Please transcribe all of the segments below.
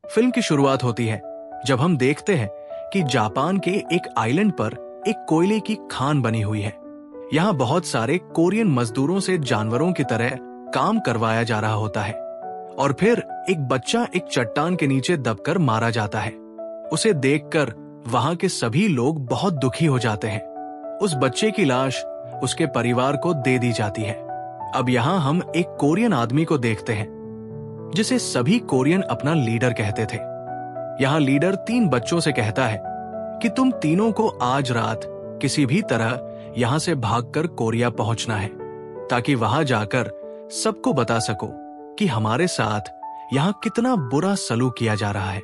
Film की शुरुआत होती है जब हम देखते हैं कि जापान के एक आइलैंड पर एक कोयले की खान बनी हुई है। यहाँ बहुत सारे कोरियन मजदूरों से जानवरों की तरह काम करवाया जा रहा होता है और फिर एक बच्चा एक चट्टान के नीचे दबकर मारा जाता है। उसे देखकर वहां के सभी लोग बहुत दुखी हो जाते हैं। उस बच्चे की लाश उसके परिवार को दे दी जाती है। अब यहाँ हम एक कोरियन आदमी को देखते हैं जिसे सभी कोरियन अपना लीडर कहते थे। यहाँ लीडर 3 बच्चों से कहता है कि तुम तीनों को आज रात किसी भी तरह यहाँ से भागकर कोरिया पहुंचना है ताकि वहां जाकर सबको बता सको कि हमारे साथ यहाँ कितना बुरा सलूक किया जा रहा है।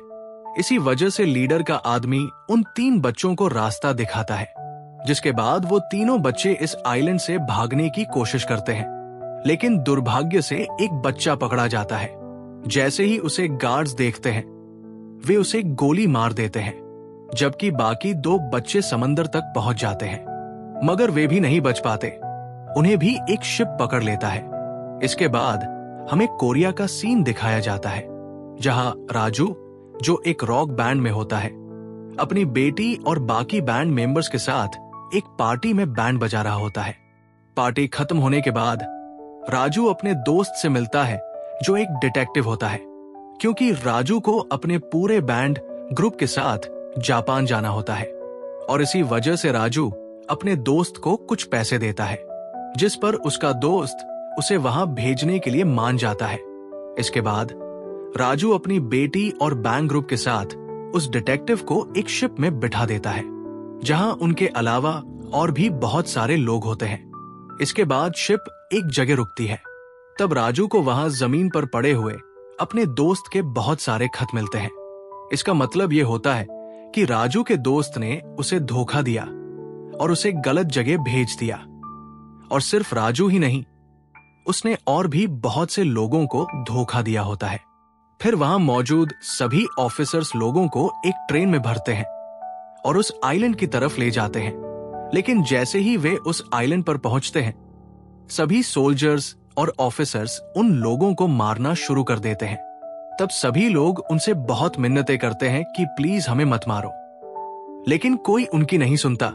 इसी वजह से लीडर का आदमी उन 3 बच्चों को रास्ता दिखाता है, जिसके बाद वो तीनों बच्चे इस आइलैंड से भागने की कोशिश करते हैं, लेकिन दुर्भाग्य से एक बच्चा पकड़ा जाता है। जैसे ही उसे गार्ड्स देखते हैं वे उसे गोली मार देते हैं, जबकि बाकी 2 बच्चे समंदर तक पहुंच जाते हैं, मगर वे भी नहीं बच पाते। उन्हें भी एक शिप पकड़ लेता है। इसके बाद हमें कोरिया का सीन दिखाया जाता है जहां राजू, जो एक रॉक बैंड में होता है, अपनी बेटी और बाकी बैंड मेंबर्स के साथ एक पार्टी में बैंड बजा रहा होता है। पार्टी खत्म होने के बाद राजू अपने दोस्त से मिलता है जो एक डिटेक्टिव होता है, क्योंकि राजू को अपने पूरे बैंड ग्रुप के साथ जापान जाना होता है और इसी वजह से राजू अपने दोस्त को कुछ पैसे देता है, जिस पर उसका दोस्त उसे वहां भेजने के लिए मान जाता है। इसके बाद राजू अपनी बेटी और बैंड ग्रुप के साथ उस डिटेक्टिव को एक शिप में बिठा देता है जहां उनके अलावा और भी बहुत सारे लोग होते हैं। इसके बाद शिप एक जगह रुकती है। तब राजू को वहां जमीन पर पड़े हुए अपने दोस्त के बहुत सारे खत मिलते हैं। इसका मतलब ये होता है कि राजू के दोस्त ने उसे धोखा दिया और उसे गलत जगह भेज दिया। और सिर्फ राजू ही नहीं, उसने और भी बहुत से लोगों को धोखा दिया होता है। फिर वहां मौजूद सभी ऑफिसर्स लोगों को एक ट्रेन में भरते हैं और उस आइलैंड की तरफ ले जाते हैं। लेकिन जैसे ही वे उस आइलैंड पर पहुंचते हैं, सभी सोल्जर्स और ऑफिसर्स उन लोगों को मारना शुरू कर देते हैं। तब सभी लोग उनसे बहुत मिन्नतें करते हैं कि प्लीज हमें मत मारो, लेकिन कोई उनकी नहीं सुनता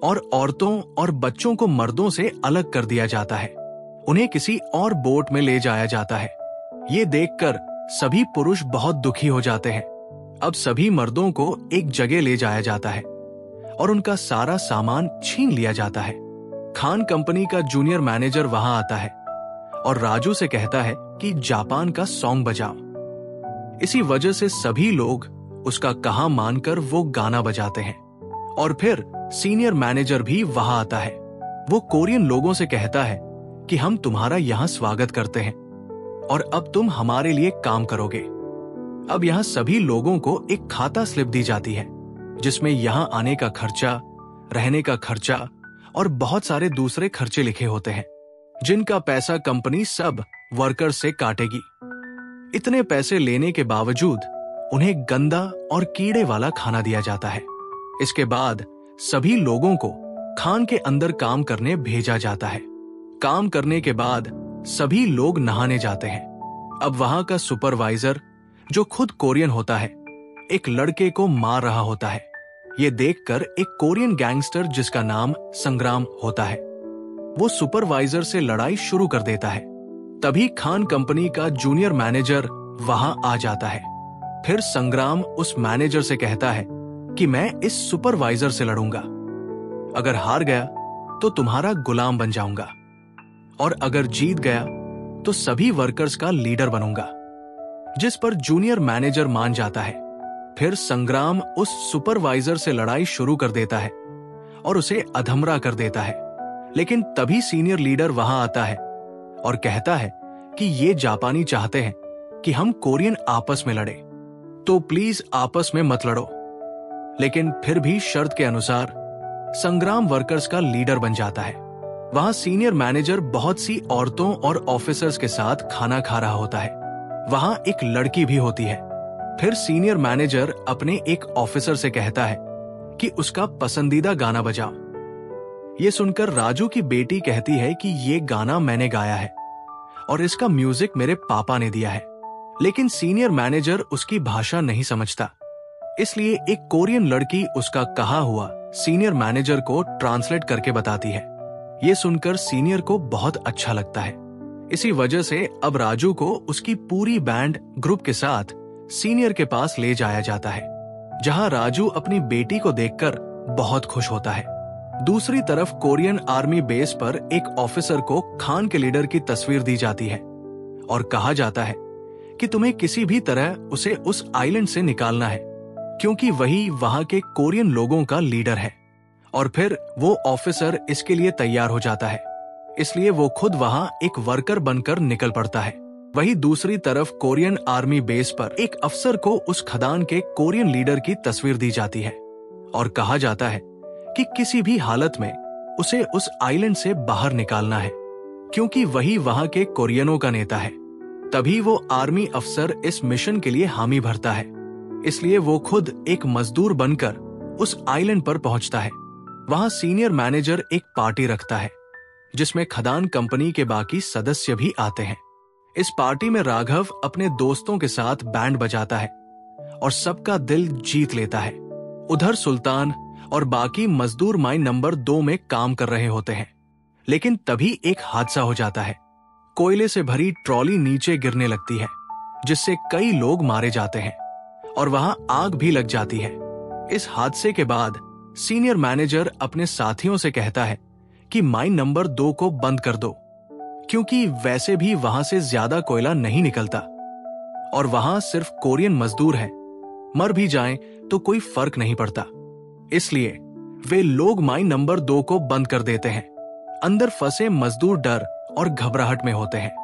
और औरतों और बच्चों को मर्दों से अलग कर दिया जाता है। उन्हें किसी और बोट में ले जाया जाता है। ये देखकर सभी पुरुष बहुत दुखी हो जाते हैं। अब सभी मर्दों को एक जगह ले जाया जाता है और उनका सारा सामान छीन लिया जाता है। खान कंपनी का जूनियर मैनेजर वहां आता है और राजू से कहता है कि जापान का सॉन्ग बजाओ। इसी वजह से सभी लोग उसका कहा मानकर वो गाना बजाते हैं और फिर सीनियर मैनेजर भी वहां आता है। वो कोरियन लोगों से कहता है कि हम तुम्हारा यहाँ स्वागत करते हैं और अब तुम हमारे लिए काम करोगे। अब यहाँ सभी लोगों को एक खाता स्लिप दी जाती है जिसमें यहाँ आने का खर्चा, रहने का खर्चा और बहुत सारे दूसरे खर्चे लिखे होते हैं, जिनका पैसा कंपनी सब वर्कर्स से काटेगी। इतने पैसे लेने के बावजूद उन्हें गंदा और कीड़े वाला खाना दिया जाता है। इसके बाद सभी लोगों को खान के अंदर काम करने भेजा जाता है। काम करने के बाद सभी लोग नहाने जाते हैं। अब वहां का सुपरवाइजर, जो खुद कोरियन होता है, एक लड़के को मार रहा होता है। ये देखकर एक कोरियन गैंगस्टर जिसका नाम संग्राम होता है, वो सुपरवाइजर से लड़ाई शुरू कर देता है। तभी खान कंपनी का जूनियर मैनेजर वहां आ जाता है। फिर संग्राम उस मैनेजर से कहता है कि मैं इस सुपरवाइजर से लड़ूंगा। अगर हार गया तो तुम्हारा गुलाम बन जाऊंगा और अगर जीत गया तो सभी वर्कर्स का लीडर बनूंगा। जिस पर जूनियर मैनेजर मान जाता है। फिर संग्राम उस सुपरवाइजर से लड़ाई शुरू कर देता है और उसे अधमरा कर देता है। लेकिन तभी सीनियर लीडर वहां आता है और कहता है कि ये जापानी चाहते हैं कि हम कोरियन आपस में लड़े, तो प्लीज आपस में मत लड़ो। लेकिन फिर भी शर्त के अनुसार संग्राम वर्कर्स का लीडर बन जाता है। वहां सीनियर मैनेजर बहुत सी औरतों और ऑफिसर्स के साथ खाना खा रहा होता है। वहां एक लड़की भी होती है। फिर सीनियर मैनेजर अपने एक ऑफिसर से कहता है कि उसका पसंदीदा गाना बजाओ। ये सुनकर राजू की बेटी कहती है कि ये गाना मैंने गाया है और इसका म्यूजिक मेरे पापा ने दिया है। लेकिन सीनियर मैनेजर उसकी भाषा नहीं समझता। इसलिए एक कोरियन लड़की उसका कहा हुआ सीनियर मैनेजर को ट्रांसलेट करके बताती है। ये सुनकर सीनियर को बहुत अच्छा लगता है। इसी वजह से अब राजू को उसकी पूरी बैंड ग्रुप के साथ सीनियर के पास ले जाया जाता है, जहां राजू अपनी बेटी को देखकर बहुत खुश होता है। दूसरी तरफ कोरियन आर्मी बेस पर एक ऑफिसर को खान के लीडर की तस्वीर दी जाती है और कहा जाता है कि तुम्हें किसी भी तरह उसे उस आइलैंड से निकालना है, क्योंकि वही वहां के कोरियन लोगों का लीडर है। और फिर वो ऑफिसर इसके लिए तैयार हो जाता है, इसलिए वो खुद वहां एक वर्कर बनकर निकल पड़ता है। वही दूसरी तरफ कोरियन आर्मी बेस पर एक अफसर को उस खदान के कोरियन लीडर की तस्वीर दी जाती है और कहा जाता है कि किसी भी हालत में उसे उस आइलैंड से बाहर निकालना है, क्योंकि वही वहां के कोरियनों का नेता है। तभी वो आर्मी अफसर इस मिशन के लिए हामी भरता है, इसलिए वो खुद एक मजदूर बनकर उस आइलैंड पर पहुंचता है। वहां सीनियर मैनेजर एक पार्टी रखता है, जिसमें खदान कंपनी के बाकी सदस्य भी आते हैं। इस पार्टी में राघव अपने दोस्तों के साथ बैंड बजाता है और सबका दिल जीत लेता है। उधर सुल्तान और बाकी मजदूर माइन नंबर 2 में काम कर रहे होते हैं, लेकिन तभी एक हादसा हो जाता है। कोयले से भरी ट्रॉली नीचे गिरने लगती है, जिससे कई लोग मारे जाते हैं और वहां आग भी लग जाती है। इस हादसे के बाद सीनियर मैनेजर अपने साथियों से कहता है कि माइन नंबर 2 को बंद कर दो, क्योंकि वैसे भी वहां से ज्यादा कोयला नहीं निकलता और वहां सिर्फ कोरियन मजदूर हैं, मर भी जाएं तो कोई फर्क नहीं पड़ता। इसलिए वे लोग माइन नंबर 2 को बंद कर देते हैं। अंदर फंसे मजदूर डर और घबराहट में होते हैं,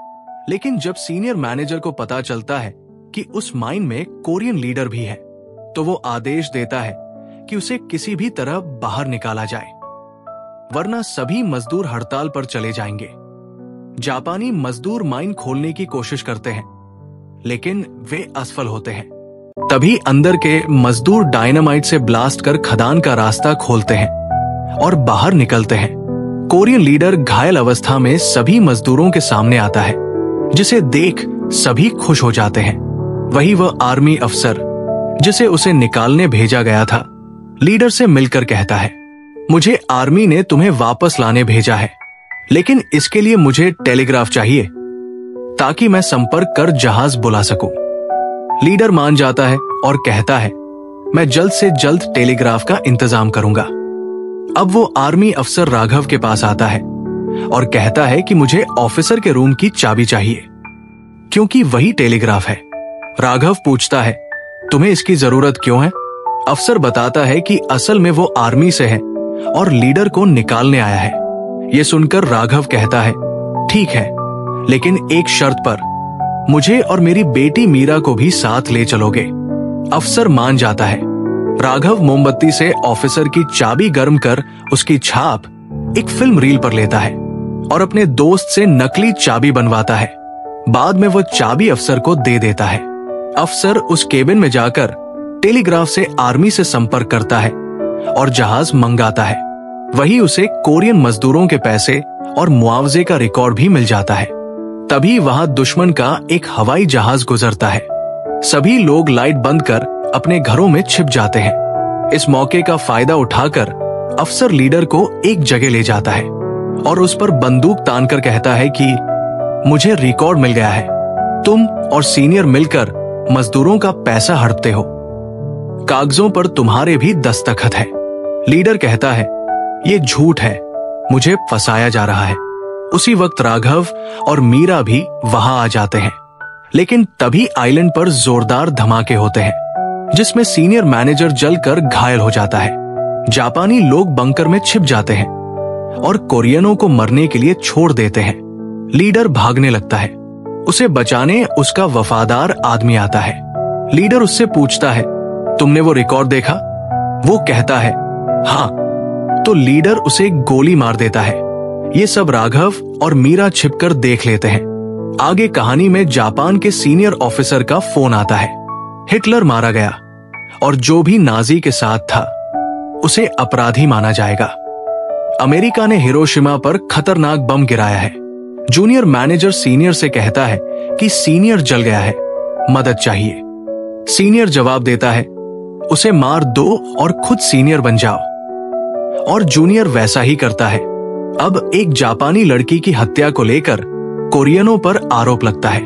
लेकिन जब सीनियर मैनेजर को पता चलता है कि उस माइन में कोरियन लीडर भी है, तो वो आदेश देता है कि उसे किसी भी तरह बाहर निकाला जाए, वरना सभी मजदूर हड़ताल पर चले जाएंगे। जापानी मजदूर माइन खोलने की कोशिश करते हैं, लेकिन वे असफल होते हैं। तभी अंदर के मजदूर डायनामाइट से ब्लास्ट कर खदान का रास्ता खोलते हैं और बाहर निकलते हैं। कोरियन लीडर घायल अवस्था में सभी मजदूरों के सामने आता है, जिसे देख सभी खुश हो जाते हैं। वही वह आर्मी अफसर जिसे उसे निकालने भेजा गया था, लीडर से मिलकर कहता है, मुझे आर्मी ने तुम्हें वापस लाने भेजा है, लेकिन इसके लिए मुझे टेलीग्राफ चाहिए ताकि मैं संपर्क कर जहाज बुला सकूं। लीडर मान जाता है और कहता है, मैं जल्द से जल्द टेलीग्राफ का इंतजाम करूंगा। अब वो आर्मी अफसर राघव के पास आता है और कहता है कि मुझे ऑफिसर के रूम की चाबी चाहिए, क्योंकि वही टेलीग्राफ है। राघव पूछता है, तुम्हें इसकी जरूरत क्यों है? अफसर बताता है कि असल में वो आर्मी से है और लीडर को निकालने आया है। ये सुनकर राघव कहता है, ठीक है, लेकिन एक शर्त पर, मुझे और मेरी बेटी मीरा को भी साथ ले चलोगे। अफसर मान जाता है। राघव मोमबत्ती से ऑफिसर की चाबी गर्म कर उसकी छाप एक फिल्म रील पर लेता है और अपने दोस्त से नकली चाबी बनवाता है। बाद में वो चाबी अफसर को दे देता है। अफसर उस केबिन में जाकर टेलीग्राफ से आर्मी से संपर्क करता है और जहाज मंगाता है। वही उसे कोरियन मजदूरों के पैसे और मुआवजे का रिकॉर्ड भी मिल जाता है। तभी वहां दुश्मन का एक हवाई जहाज गुजरता है। सभी लोग लाइट बंद कर अपने घरों में छिप जाते हैं। इस मौके का फायदा उठाकर अफसर लीडर को एक जगह ले जाता है और उस पर बंदूक तानकर कहता है कि मुझे रिकॉर्ड मिल गया है, तुम और सीनियर मिलकर मजदूरों का पैसा हड़पते हो, कागजों पर तुम्हारे भी दस्तखत है। लीडर कहता है, ये झूठ है, मुझे फंसाया जा रहा है। उसी वक्त राघव और मीरा भी वहां आ जाते हैं, लेकिन तभी आइलैंड पर जोरदार धमाके होते हैं, जिसमें सीनियर मैनेजर जलकर घायल हो जाता है। जापानी लोग बंकर में छिप जाते हैं और कोरियनों को मरने के लिए छोड़ देते हैं। लीडर भागने लगता है। उसे बचाने उसका वफादार आदमी आता है। लीडर उससे पूछता है, तुमने वो रिकॉर्ड देखा? वो कहता है, हाँ। तो लीडर उसे गोली मार देता है। ये सब राघव और मीरा छिपकर देख लेते हैं। आगे कहानी में जापान के सीनियर ऑफिसर का फोन आता है। हिटलर मारा गया और जो भी नाजी के साथ था उसे अपराधी माना जाएगा। अमेरिका ने हिरोशिमा पर खतरनाक बम गिराया है। जूनियर मैनेजर सीनियर से कहता है कि सीनियर जल गया है मदद चाहिए। सीनियर जवाब देता है, उसे मार दो और खुद सीनियर बन जाओ। और जूनियर वैसा ही करता है। अब एक जापानी लड़की की हत्या को लेकर कोरियनों पर आरोप लगता है,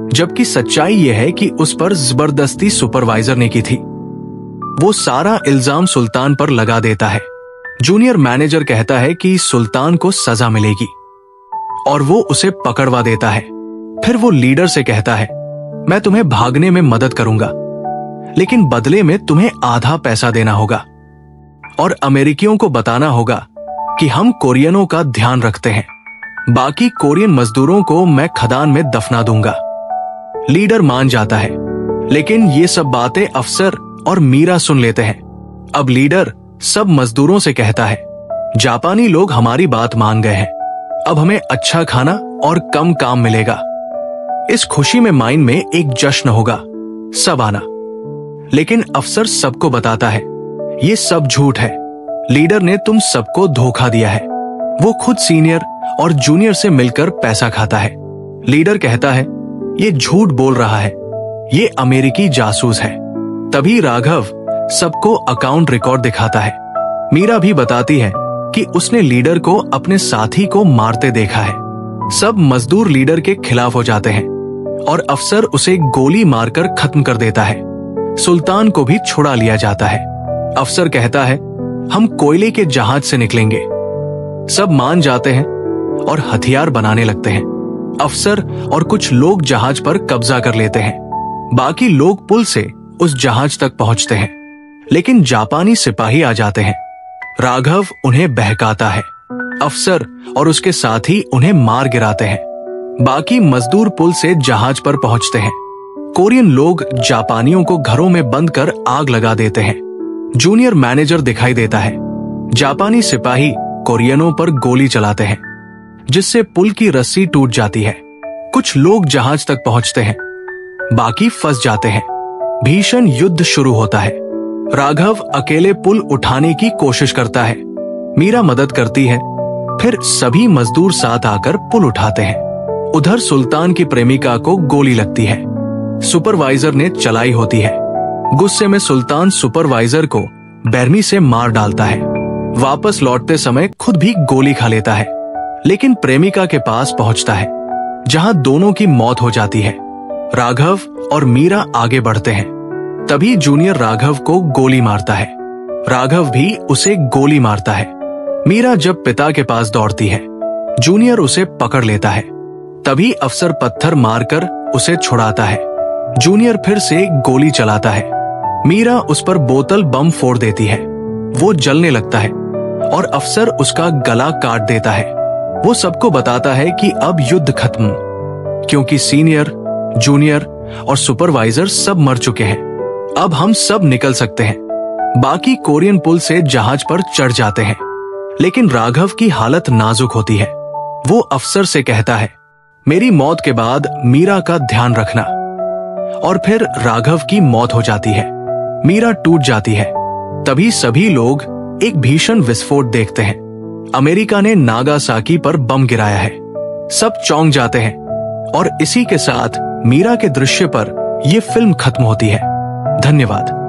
जबकि सच्चाई यह है कि उस पर जबरदस्ती सुपरवाइजर ने की थी। वो सारा इल्जाम सुल्तान पर लगा देता है। जूनियर मैनेजर कहता है कि सुल्तान को सजा मिलेगी और वो उसे पकड़वा देता है। फिर वो लीडर से कहता है, मैं तुम्हें भागने में मदद करूंगा, लेकिन बदले में तुम्हें आधा पैसा देना होगा और अमेरिकियों को बताना होगा कि हम कोरियनों का ध्यान रखते हैं। बाकी कोरियन मजदूरों को मैं खदान में दफना दूंगा। लीडर मान जाता है, लेकिन ये सब बातें अफसर और मीरा सुन लेते हैं। अब लीडर सब मजदूरों से कहता है, जापानी लोग हमारी बात मान गए हैं, अब हमें अच्छा खाना और कम काम मिलेगा। इस खुशी में माइन में एक जश्न होगा, सब आना। लेकिन अफसर सबको बताता है, ये सब झूठ है, लीडर ने तुम सबको धोखा दिया है। वो खुद सीनियर और जूनियर से मिलकर पैसा खाता है। लीडर कहता है, ये झूठ बोल रहा है, ये अमेरिकी जासूस है। तभी राघव सबको अकाउंट रिकॉर्ड दिखाता है। मीरा भी बताती है कि उसने लीडर को अपने साथी को मारते देखा है। सब मजदूर लीडर के खिलाफ हो जाते हैं और अफसर उसे गोली मारकर खत्म कर देता है। सुल्तान को भी छुड़ा लिया जाता है। अफसर कहता है, हम कोयले के जहाज से निकलेंगे। सब मान जाते हैं और हथियार बनाने लगते हैं। अफसर और कुछ लोग जहाज पर कब्जा कर लेते हैं। बाकी लोग पुल से उस जहाज तक पहुंचते हैं, लेकिन जापानी सिपाही आ जाते हैं। राघव उन्हें बहकाता है। अफसर और उसके साथी उन्हें मार गिराते हैं। बाकी मजदूर पुल से जहाज पर पहुंचते हैं। कोरियन लोग जापानियों को घरों में बंद कर आग लगा देते हैं। जूनियर मैनेजर दिखाई देता है। जापानी सिपाही कोरियनों पर गोली चलाते हैं, जिससे पुल की रस्सी टूट जाती है। कुछ लोग जहाज तक पहुंचते हैं, बाकी फंस जाते हैं। भीषण युद्ध शुरू होता है। राघव अकेले पुल उठाने की कोशिश करता है। मीरा मदद करती है। फिर सभी मजदूर साथ आकर पुल उठाते हैं। उधर सुल्तान की प्रेमिका को गोली लगती है। सुपरवाइजर ने चलाई होती है। गुस्से में सुल्तान सुपरवाइजर को बैरमी से मार डालता है। वापस लौटते समय खुद भी गोली खा लेता है, लेकिन प्रेमिका के पास पहुंचता है, जहां दोनों की मौत हो जाती है। राघव और मीरा आगे बढ़ते हैं। तभी जूनियर राघव को गोली मारता है। राघव भी उसे गोली मारता है। मीरा जब पिता के पास दौड़ती है, जूनियर उसे पकड़ लेता है। तभी अफसर पत्थर मारकर उसे छुड़ाता है। जूनियर फिर से गोली चलाता है। मीरा उस पर बोतल बम फोड़ देती है। वो जलने लगता है और अफसर उसका गला काट देता है। वो सबको बताता है कि अब युद्ध खत्म, क्योंकि सीनियर, जूनियर और सुपरवाइजर सब मर चुके हैं। अब हम सब निकल सकते हैं। बाकी कोरियन पुल से जहाज पर चढ़ जाते हैं, लेकिन राघव की हालत नाजुक होती है। वो अफसर से कहता है, मेरी मौत के बाद मीरा का ध्यान रखना। और फिर राघव की मौत हो जाती है। मीरा टूट जाती है। तभी सभी लोग एक भीषण विस्फोट देखते हैं। अमेरिका ने नागासाकी पर बम गिराया है। सब चौंक जाते हैं और इसी के साथ मीरा के दृश्य पर यह फिल्म खत्म होती है। धन्यवाद।